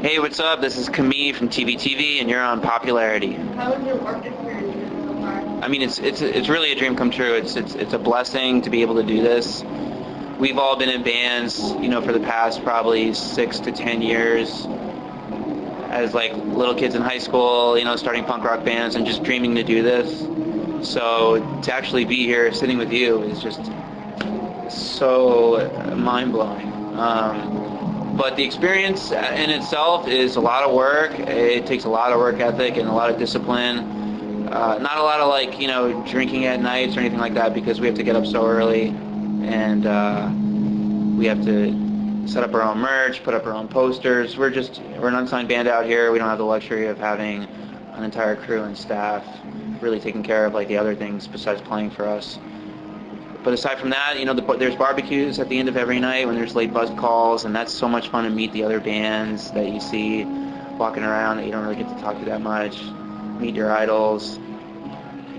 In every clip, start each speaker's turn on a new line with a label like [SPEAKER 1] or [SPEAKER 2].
[SPEAKER 1] Hey, what's up? This is Camille from TVTV, and you're on Popularity.
[SPEAKER 2] How was your work experience so far?
[SPEAKER 1] I mean, it's really a dream come true. It's a blessing to be able to do this. We've all been in bands, for the past probably 6 to 10 years, as like little kids in high school, starting punk rock bands and just dreaming to do this. So to actually be here sitting with you is just so mind blowing. But the experience in itself is a lot of work. It takes a lot of work ethic and a lot of discipline. Not a lot of drinking at nights or anything like that, because we have to get up so early, and we have to set up our own merch, put up our own posters. We're an unsigned band out here. We don't have the luxury of having an entire crew and staff really taking care of like the other things besides playing for us. But aside from that, there's barbecues at the end of every night when there's late bus calls, and that's so much fun to meet the other bands that you see walking around that you don't really get to talk to that much, meet your idols.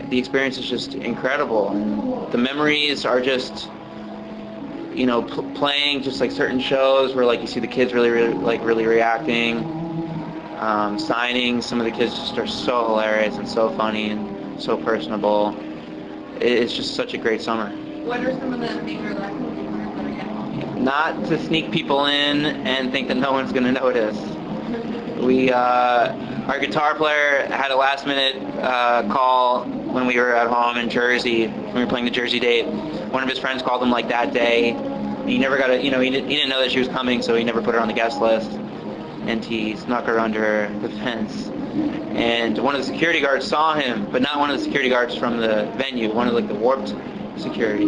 [SPEAKER 1] The experience is just incredible, and the memories are just, playing just like certain shows where like you see the kids really reacting, signing. Some of the kids just are so hilarious and so funny and so personable. It's just such a great summer.
[SPEAKER 2] What are some of the major lessons you learned that are getting?
[SPEAKER 1] Not to sneak people in and think that no one's going to notice. Our guitar player had a last minute call when we were at home in Jersey, when we were playing the Jersey date. One of his friends called him like that day. He never got he didn't know that she was coming, so he never put her on the guest list. And he snuck her under the fence. And one of the security guards saw him, but not one of the security guards from the venue, one of like the Warped security,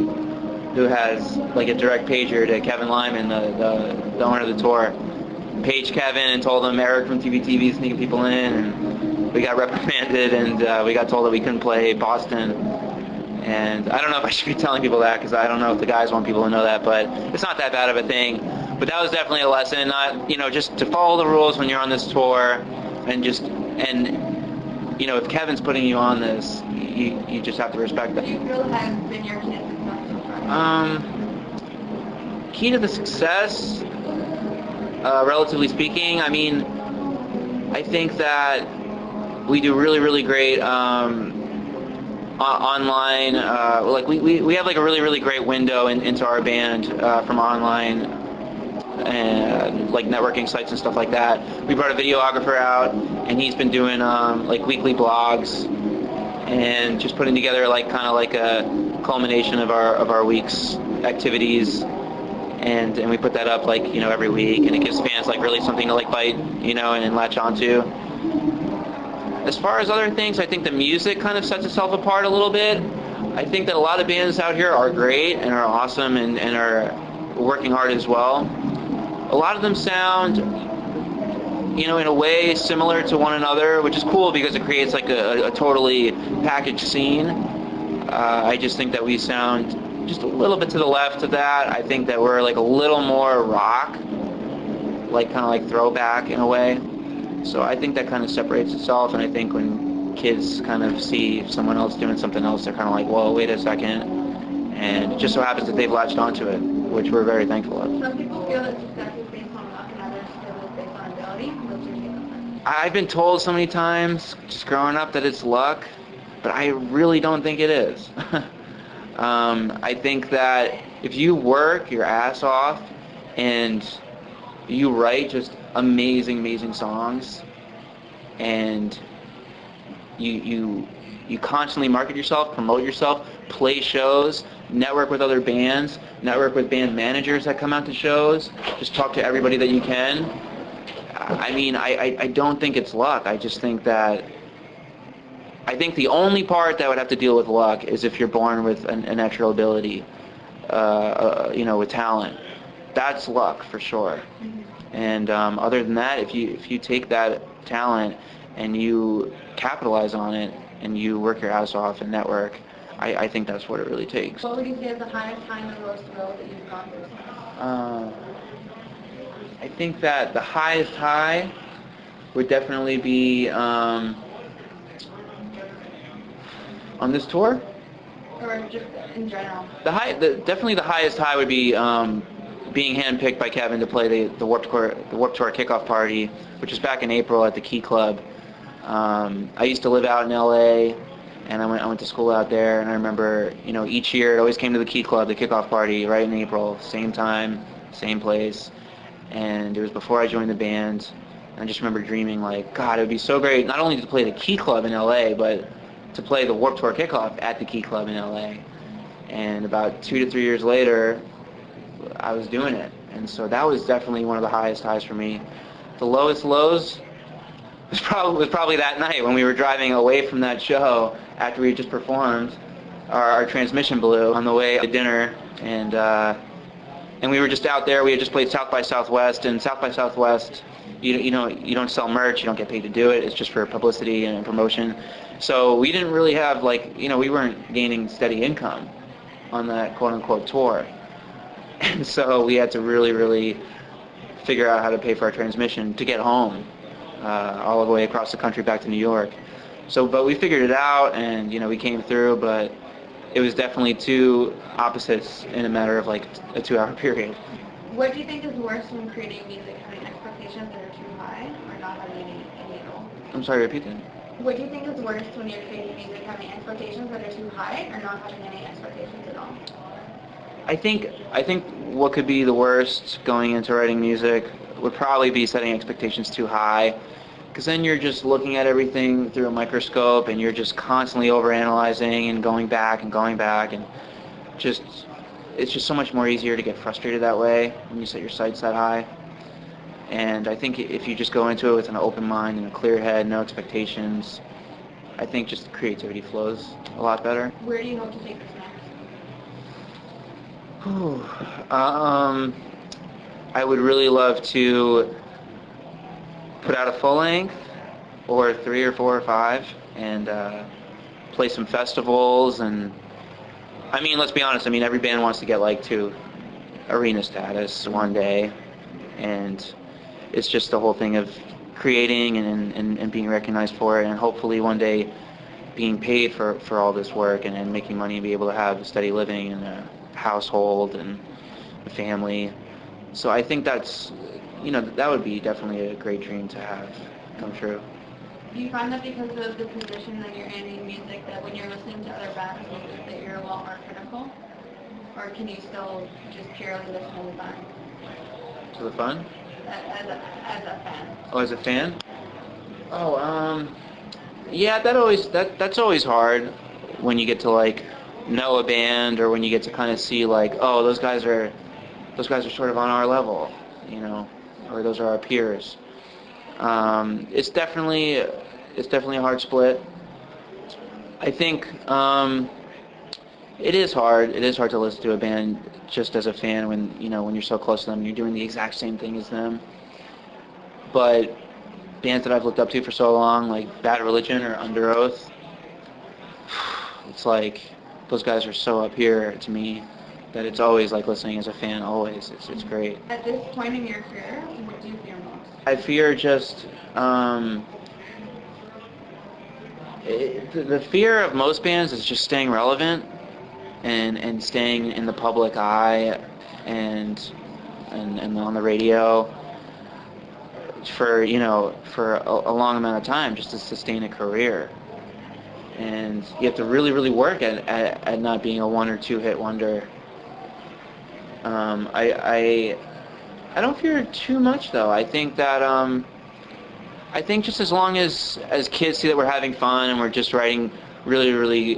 [SPEAKER 1] who has like a direct pager to Kevin Lyman, the owner of the tour. Paged Kevin and told him Eric from TVTV is sneaking people in, and we got reprimanded, and we got told that we couldn't play Boston. And I don't know if I should be telling people that, because I don't know if the guys want people to know that, but it's not that bad of a thing. But that was definitely a lesson, not, just to follow the rules when you're on this tour, and if Kevin's putting you on this, you just have to respect that.
[SPEAKER 2] What do you feel has been your key to success so far?
[SPEAKER 1] Key to the success, relatively speaking, I mean, I think that we do really, really great online. We have like a really, really great window into our band from online, and like networking sites and stuff like that. We brought a videographer out, and he's been doing like weekly blogs and just putting together like kind of like a culmination of our week's activities, and we put that up like every week, and it gives fans like really something to like bite and latch onto. As far as other things, I think the music kind of sets itself apart a little bit. I think that a lot of bands out here are great and are awesome and are working hard as well. A lot of them sound, in a way similar to one another, which is cool because it creates like a totally packaged scene. I just think that we sound just a little bit to the left of that. I think that we're like a little more rock, like kind of like throwback in a way. So I think that kind of separates itself, and I think when kids kind of see someone else doing something else, they're kind of like, whoa, wait a second. And it just so happens that they've latched onto it, which we're very thankful of.
[SPEAKER 2] Some people feel that success is based on luck, and others feel it's based on ability. What's your take on that?
[SPEAKER 1] I've been told so many times, just growing up, that it's luck, but I really don't think it is. I think that if you work your ass off and you write just amazing, amazing songs, and you constantly market yourself, promote yourself, play shows, network with other bands, network with band managers that come out to shows, just talk to everybody that you can. I mean, I don't think it's luck. I just think that the only part that would have to deal with luck is if you're born with a natural ability, with talent. That's luck for sure. And other than that, if you take that talent and you capitalize on it and you work your ass off and network, I think that's what it really takes.
[SPEAKER 2] What would you say is the highest high and the lowest thrill that you've gone through?
[SPEAKER 1] I think that the highest high would definitely be on this tour.
[SPEAKER 2] Or just in general?
[SPEAKER 1] Definitely the highest high would be being handpicked by Kevin to play the Warped Tour kickoff party, which was back in April at the Key Club. I used to live out in LA, and I went to school out there, and I remember, each year it always came to the Key Club, the kickoff party, right in April, same time, same place, and it was before I joined the band. And I just remember dreaming, like, God, it would be so great not only to play the Key Club in LA, but to play the Warped Tour kickoff at the Key Club in LA. And about 2 to 3 years later, I was doing it, and so that was definitely one of the highest highs for me. The lowest lows was probably that night when we were driving away from that show after we had just performed. Our transmission blew on the way to dinner, and we were just out there. We had just played South by Southwest, and South by Southwest, you don't sell merch, you don't get paid to do it. It's just for publicity and promotion. So we didn't really have we weren't gaining steady income on that quote unquote tour. And so we had to really, really figure out how to pay for our transmission to get home, all the way across the country back to New York. So, but we figured it out, and we came through. But it was definitely two opposites in a matter of like a 2-hour period.
[SPEAKER 2] What do you think is worse when creating music, having expectations that are too high or not having any at all?
[SPEAKER 1] I'm sorry, repeat that.
[SPEAKER 2] What do you think is worse when you're creating music, having expectations that are too high or not having any expectations at all?
[SPEAKER 1] I think what could be the worst going into writing music would probably be setting expectations too high, because then you're just looking at everything through a microscope, and you're just constantly overanalyzing and going back, and it's just so much more easier to get frustrated that way when you set your sights that high. And I think if you just go into it with an open mind and a clear head, no expectations, I think just creativity flows a lot better.
[SPEAKER 2] Where do you hope to take this next?
[SPEAKER 1] I would really love to put out a full length, or 3 or 4 or 5, and play some festivals. And let's be honest, every band wants to get to arena status one day, and it's just the whole thing of creating and being recognized for it, and hopefully one day being paid for all this work, and making money and be able to have a steady living and a household and a family. So I think that's, that would be definitely a great dream to have come true.
[SPEAKER 2] Do you find that because of the position that you're in music, that when you're listening to other bands' music, that you're a lot more critical? Or can you still just purely listen to the band?
[SPEAKER 1] To the fun?
[SPEAKER 2] As a fan.
[SPEAKER 1] Oh, as a fan? Oh, yeah, that's always hard when you get to know a band, or when you get to kind of see oh, those guys are sort of on our level, or those are our peers. It's definitely a hard split. I think it is hard. It is hard to listen to a band just as a fan when you're so close to them and you're doing the exact same thing as them. But bands that I've looked up to for so long, like Bad Religion or Under Oath, it's those guys are so up here to me that it's always listening as a fan. Always, it's great.
[SPEAKER 2] At this point in your career, what do you fear most?
[SPEAKER 1] I fear just the fear of most bands is just staying relevant and staying in the public eye and on the radio for a long amount of time, just to sustain a career. And you have to really, really work at not being a 1 or 2 hit wonder. I don't fear it too much, though. I think that I think just as long as kids see that we're having fun and we're just writing really, really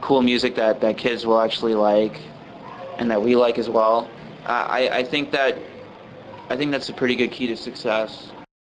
[SPEAKER 1] cool music that kids will actually like and that we like as well, I think that's a pretty good key to success.